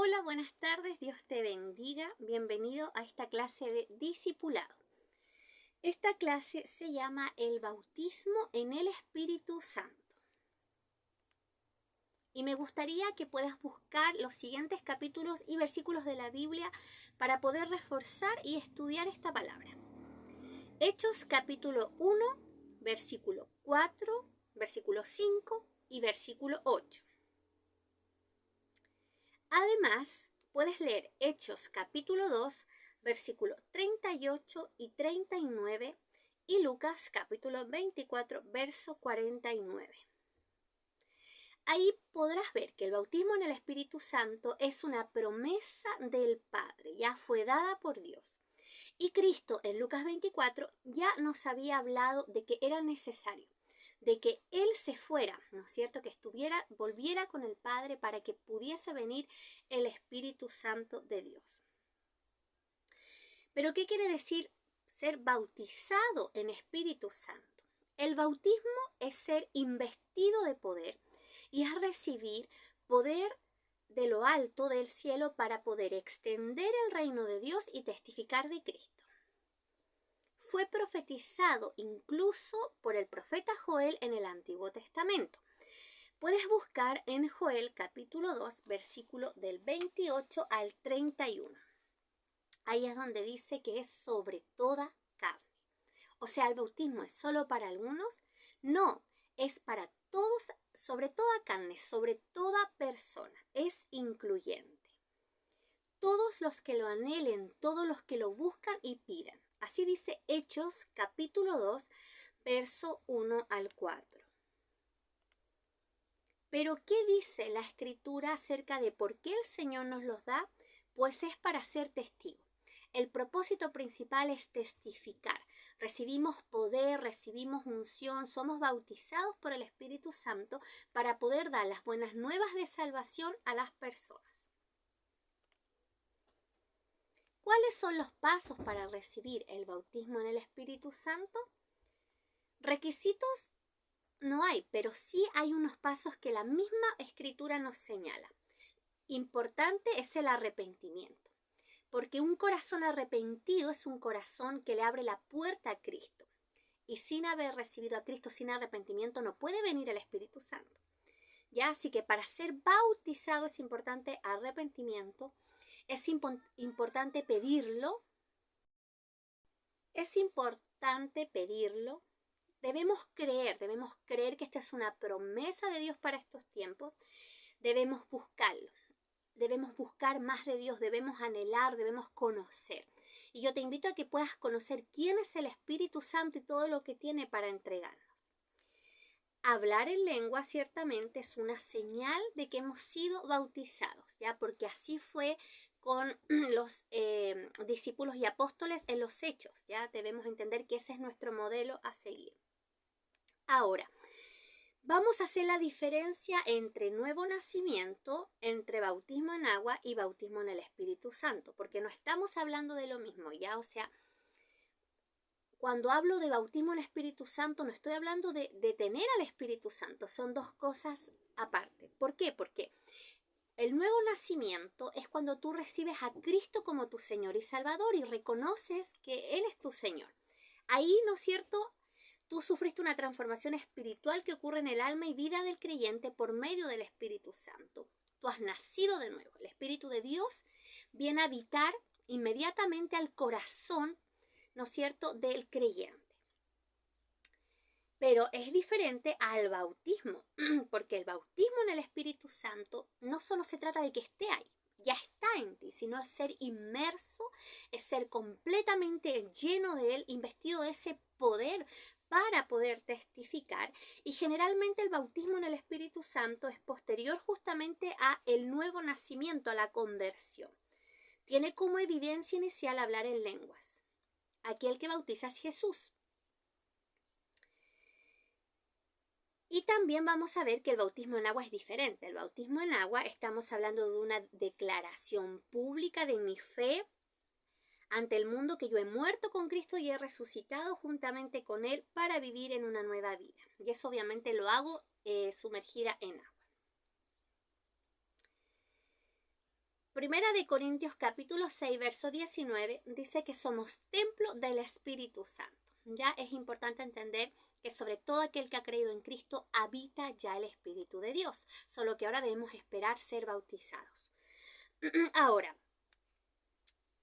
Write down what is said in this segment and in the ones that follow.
Hola, buenas tardes, Dios te bendiga. Bienvenido a esta clase de discipulado. Esta clase se llama el bautismo en el Espíritu Santo. Y me gustaría que puedas buscar los siguientes capítulos y versículos de la Biblia para poder reforzar y estudiar esta palabra. Hechos capítulo 1, versículo 4, versículo 5 y versículo 8. Además, puedes leer Hechos capítulo 2, versículo 38 y 39 y Lucas capítulo 24, verso 49. Ahí podrás ver que el bautismo en el Espíritu Santo es una promesa del Padre, ya fue dada por Dios. Y Cristo en Lucas 24 ya nos había hablado de que era necesario, de que Él se fuera, ¿no es cierto? Que volviera con el Padre para que pudiese venir el Espíritu Santo de Dios. Pero ¿qué quiere decir ser bautizado en Espíritu Santo? El bautismo es ser investido de poder y es recibir poder de lo alto del cielo para poder extender el reino de Dios y testificar de Cristo. Fue profetizado incluso por el profeta Joel en el Antiguo Testamento. Puedes buscar en Joel capítulo 2, versículo del 28 al 31. Ahí es donde dice que es sobre toda carne. O sea, ¿el bautismo es solo para algunos? No, es para todos, sobre toda carne, sobre toda persona. Es incluyente. Todos los que lo anhelen, todos los que lo buscan y pidan. Así dice Hechos capítulo 2, verso 1 al 4. Pero ¿qué dice la Escritura acerca de por qué el Señor nos los da? Pues es para ser testigos. El propósito principal es testificar. Recibimos poder, recibimos unción, somos bautizados por el Espíritu Santo para poder dar las buenas nuevas de salvación a las personas. ¿Cuáles son los pasos para recibir el bautismo en el Espíritu Santo? Requisitos no hay, pero sí hay unos pasos que la misma Escritura nos señala. Importante es el arrepentimiento, porque un corazón arrepentido es un corazón que le abre la puerta a Cristo. Y sin haber recibido a Cristo, sin arrepentimiento, no puede venir el Espíritu Santo. ¿Ya? Así que para ser bautizado es importante arrepentimiento, es importante pedirlo. Es importante pedirlo. Debemos creer que esta es una promesa de Dios para estos tiempos. Debemos buscarlo. Debemos buscar más de Dios, debemos anhelar, debemos conocer. Y yo te invito a que puedas conocer quién es el Espíritu Santo y todo lo que tiene para entregarnos. Hablar en lengua ciertamente es una señal de que hemos sido bautizados, ¿ya? Porque así fue con los discípulos y apóstoles en los hechos, ¿ya? Debemos entender que ese es nuestro modelo a seguir. Ahora, vamos a hacer la diferencia entre nuevo nacimiento, entre bautismo en agua y bautismo en el Espíritu Santo, porque no estamos hablando de lo mismo, ¿ya? O sea, cuando hablo de bautismo en el Espíritu Santo, no estoy hablando de tener al Espíritu Santo, son dos cosas aparte. ¿Por qué? Porque el nuevo nacimiento es cuando tú recibes a Cristo como tu Señor y Salvador y reconoces que Él es tu Señor. Ahí, ¿no es cierto?, tú sufriste una transformación espiritual que ocurre en el alma y vida del creyente por medio del Espíritu Santo. Tú has nacido de nuevo. El Espíritu de Dios viene a habitar inmediatamente al corazón, ¿no es cierto?, del creyente. Pero es diferente al bautismo, porque el bautismo en el Espíritu Santo no solo se trata de que esté ahí, ya está en ti, sino es ser inmerso, es ser completamente lleno de Él, investido de ese poder para poder testificar. Y generalmente el bautismo en el Espíritu Santo es posterior justamente a el nuevo nacimiento, a la conversión. Tiene como evidencia inicial hablar en lenguas. Aquí el que bautiza es Jesús. Y también vamos a ver que el bautismo en agua es diferente. El bautismo en agua estamos hablando de una declaración pública de mi fe ante el mundo, que yo he muerto con Cristo y he resucitado juntamente con Él para vivir en una nueva vida. Y eso obviamente lo hago sumergida en agua. Primera de Corintios capítulo 6, verso 19, dice que somos templo del Espíritu Santo. Ya es importante entender que sobre todo aquel que ha creído en Cristo habita ya el Espíritu de Dios, solo que ahora debemos esperar ser bautizados. Ahora,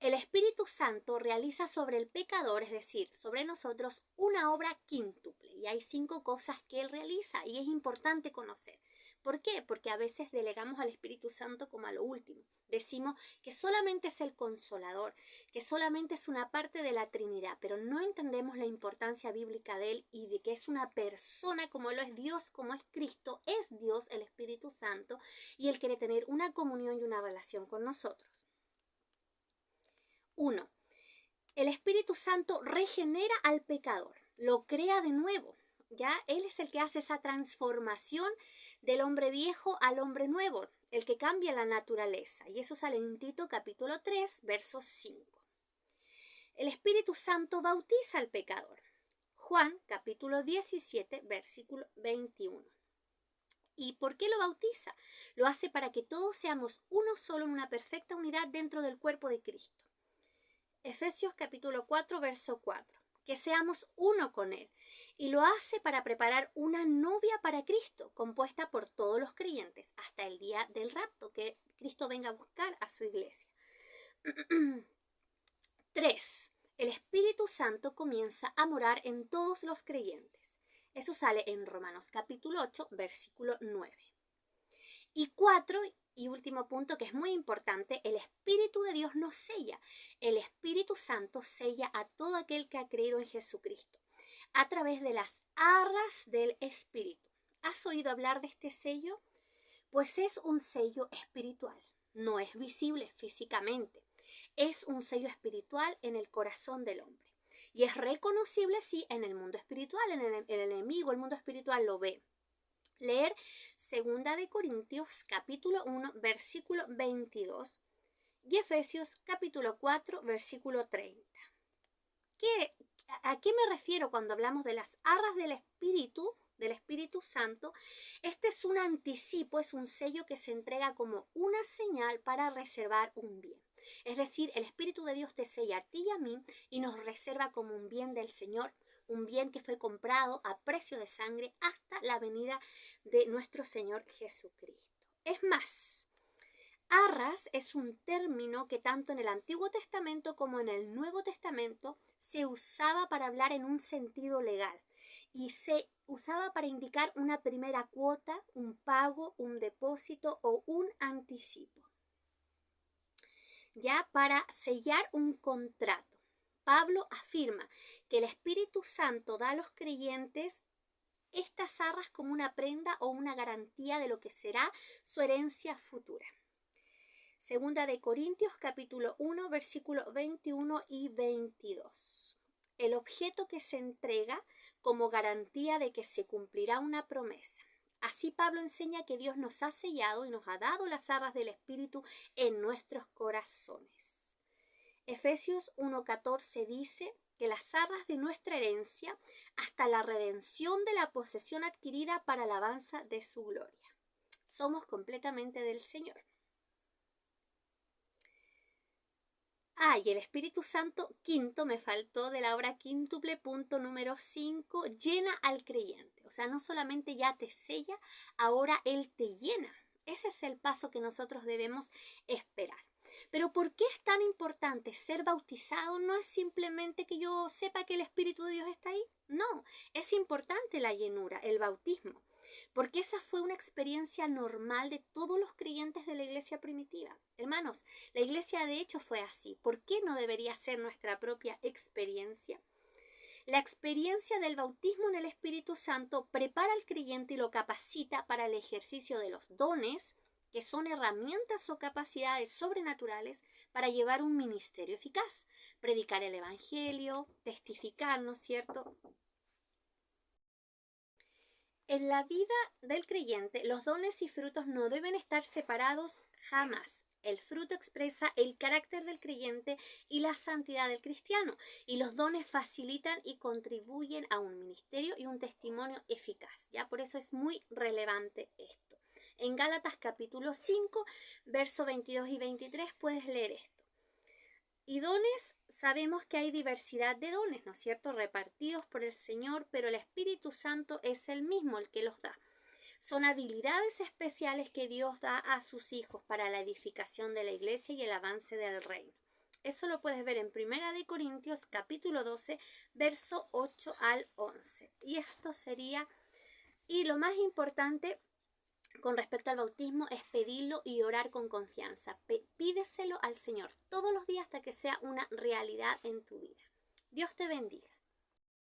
el Espíritu Santo realiza sobre el pecador, es decir, sobre nosotros, una obra quíntuple. Y hay 5 cosas que Él realiza y es importante conocer. ¿Por qué? Porque a veces delegamos al Espíritu Santo como a lo último. Decimos que solamente es el Consolador, que solamente es una parte de la Trinidad, pero no entendemos la importancia bíblica de Él y de que es una persona como lo es Dios, como es Cristo, es Dios, el Espíritu Santo, y Él quiere tener una comunión y una relación con nosotros. 1. El Espíritu Santo regenera al pecador, lo crea de nuevo. Ya Él es el que hace esa transformación del hombre viejo al hombre nuevo, el que cambia la naturaleza. Y eso sale en Tito capítulo 3, verso 5. El Espíritu Santo bautiza al pecador. Juan capítulo 17, versículo 21. ¿Y por qué lo bautiza? Lo hace para que todos seamos uno solo en una perfecta unidad dentro del cuerpo de Cristo. Efesios capítulo 4, verso 4. Que seamos uno con Él. Y lo hace para preparar una novia para Cristo, compuesta por todos los creyentes, hasta el día del rapto, que Cristo venga a buscar a su iglesia. 3. El Espíritu Santo comienza a morar en todos los creyentes. Eso sale en Romanos capítulo 8, versículo 9. Y 4, y último punto que es muy importante, el Espíritu de Dios nos sella. El Espíritu Santo sella a todo aquel que ha creído en Jesucristo a través de las arras del Espíritu. ¿Has oído hablar de este sello? Pues es un sello espiritual, no es visible físicamente. Es un sello espiritual en el corazón del hombre. Y es reconocible, sí, en el mundo espiritual, el enemigo, el mundo espiritual lo ve. Leer 2 de Corintios capítulo 1 versículo 22 y Efesios capítulo 4 versículo 30. ¿A qué me refiero cuando hablamos de las arras del Espíritu Santo? Este es un anticipo, es un sello que se entrega como una señal para reservar un bien. Es decir, el Espíritu de Dios te sella a ti y a mí y nos reserva como un bien del Señor, un bien que fue comprado a precio de sangre hasta la venida de nuestro Señor Jesucristo. Es más, arras es un término que tanto en el Antiguo Testamento como en el Nuevo Testamento se usaba para hablar en un sentido legal y se usaba para indicar una primera cuota, un pago, un depósito o un anticipo. Ya para sellar un contrato. Pablo afirma que el Espíritu Santo da a los creyentes estas arras como una prenda o una garantía de lo que será su herencia futura. 2 de Corintios capítulo 1 versículos 21 y 22. El objeto que se entrega como garantía de que se cumplirá una promesa. Así Pablo enseña que Dios nos ha sellado y nos ha dado las arras del Espíritu en nuestros corazones. Efesios 1:14 dice que las arras de nuestra herencia hasta la redención de la posesión adquirida para alabanza de su gloria. Somos completamente del Señor. Y el Espíritu Santo, quinto, me faltó de la obra quíntuple, punto número 5, llena al creyente. O sea, no solamente ya te sella, ahora Él te llena. Ese es el paso que nosotros debemos esperar. Pero ¿por qué es tan importante ser bautizado? No es simplemente que yo sepa que el Espíritu de Dios está ahí. No, es importante la llenura, el bautismo. Porque esa fue una experiencia normal de todos los creyentes de la iglesia primitiva. Hermanos, la iglesia de hecho fue así. ¿Por qué no debería ser nuestra propia experiencia? La experiencia del bautismo en el Espíritu Santo prepara al creyente y lo capacita para el ejercicio de los dones, que son herramientas o capacidades sobrenaturales para llevar un ministerio eficaz, predicar el evangelio, testificar, ¿no es cierto? En la vida del creyente, los dones y frutos no deben estar separados jamás. El fruto expresa el carácter del creyente y la santidad del cristiano, y los dones facilitan y contribuyen a un ministerio y un testimonio eficaz. ¿Ya? Por eso es muy relevante esto. En Gálatas capítulo 5, versos 22 y 23 puedes leer esto. Y dones, sabemos que hay diversidad de dones, ¿no es cierto?, repartidos por el Señor, pero el Espíritu Santo es el mismo el que los da. Son habilidades especiales que Dios da a sus hijos para la edificación de la iglesia y el avance del reino. Eso lo puedes ver en 1 Corintios capítulo 12, verso 8 al 11. Y esto sería, y lo más importante con respecto al bautismo es pedirlo y orar con confianza. Pídeselo al Señor todos los días hasta que sea una realidad en tu vida. Dios te bendiga.